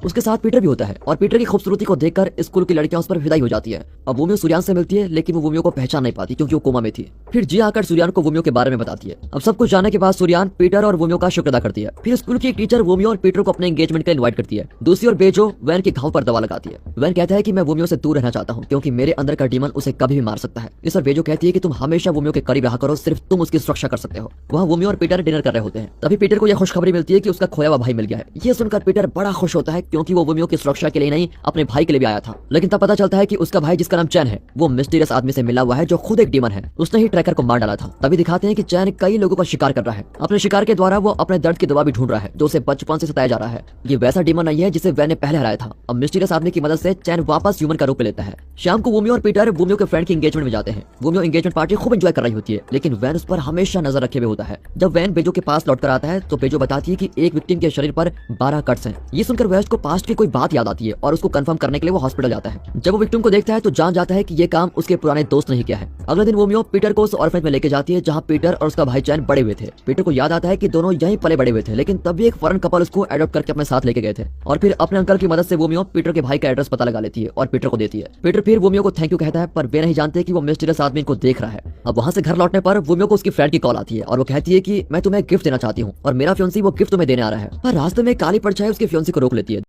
उसके साथ पीटर भी होता है और पीटर की खूबसूरती को देखकर स्कूल की लड़कियां उस पर फिदा हो जाती है। अब वोमियो सूर्यान से मिलती है लेकिन वो वोमियो को पहचान नहीं पाती क्योंकि वो कोमा में थी। फिर जिया आकर सूर्यान को वोमियो के बारे में बताती है। अब सब कुछ जानने के बाद सूर्यान पीटर और वोमियो का शुक्र अदा करती है। फिर स्कूल की एक टीचर वोमियो और पीटर को अपने एंगेजमेंट के लिए इनवाइट करती है। दूसरी ओर बेजो वैन के घाव पर दवा लगाती है। वैन कहता है कि मैं वोमियो से दूर रहना चाहता हूँ क्योंकि मेरे अंदर का डीमन उसे कभी भी मार सकता है। इस पर बेजो कहती है कि तुम हमेशा वोमियो के करीब रहा करो, सिर्फ तुम उसकी सुरक्षा कर सकते हो। वहाँ वोमियो और पीटर डिनर कर रहे होते हैं। तभी पीटर को यह खुशखबरी मिलती है कि उसका खोया हुआ भाई मिल गया है। ये सुनकर पीटर बड़ा खुश होता है क्योंकि वो वोमियो की सुरक्षा के लिए नहीं अपने भाई के लिए भी आया था। लेकिन तब पता चलता है कि उसका भाई जिसका नाम चैन है वो मिस्टीरियस आदमी से मिला हुआ है जो खुद एक डीमन है। उसने ही ट्रैकर को मार डाला था। तभी दिखाते हैं कि चैन कई लोगों का शिकार कर रहा है। अपने शिकार के द्वारा वो अपने दर्द की दवा भी ढूंढ रहा है जो उसे बचपन से सताया जा रहा है। ये वैसा डीमन नहीं है जिसे वैन ने पहले हराया था। अब मिस्टीरियस आदमी की मदद से चैन वापस ह्यूमन का रूप लेता है। शाम को वोमियो और पीटर वोमियो के फ्रेंड की एंगेजमेंट में जाते हैं। वोमियो एंगेजमेंट पार्टी खूब एंजॉय कर रही होती है लेकिन वैन उस पर हमेशा नजर रखे हुए होता है। जब वैन बेजो के पास लौटकर आता है तो बेजो बताती है कि एक विक्टिम के शरीर पर 12 कट्स हैं। ये सुनकर वेस्ट को पास्ट की कोई बात याद आती है और उसको कंफर्म करने के लिए वो हॉस्पिटल जाता है। जब वो विक्टिम को देखता है तो जान जाता है कि ये काम उसके पुराने दोस्त ने ही किया है। अगले दिन वोमियो पीटर को उस ऑर्फनेज में लेके जाती है जहाँ पीटर और उसका भाई चैन बड़े हुए थे। पीटर को याद आता है कि दोनों यहीं पले बड़े हुए थे लेकिन तब भी एक फॉरेन कपल उसको एडॉप्ट करके अपने साथ लेके गए थे। और फिर अपने अंकल की मदद से वोमियो पीटर के भाई का एड्रेस पता लगा लेती है और पीटर को देती है। पीटर फिर वोमियो को थैंक यू कहता है पर वे नहीं जानते कि वो मिस्टीरियस आदमी को देख रहा है। अब वहाँ से घर लौटने पर वोमियो को उसकी फ्रेंड की कॉल आती है और वो कहती है कि मैं तुम्हें गिफ्ट देना चाहती हूँ और मेरा फियोंसी वो गिफ्ट तुम्हें देने आ रहा है। पर रास्ते में काली परछाई उसके फियोंसी को रोक लेती है।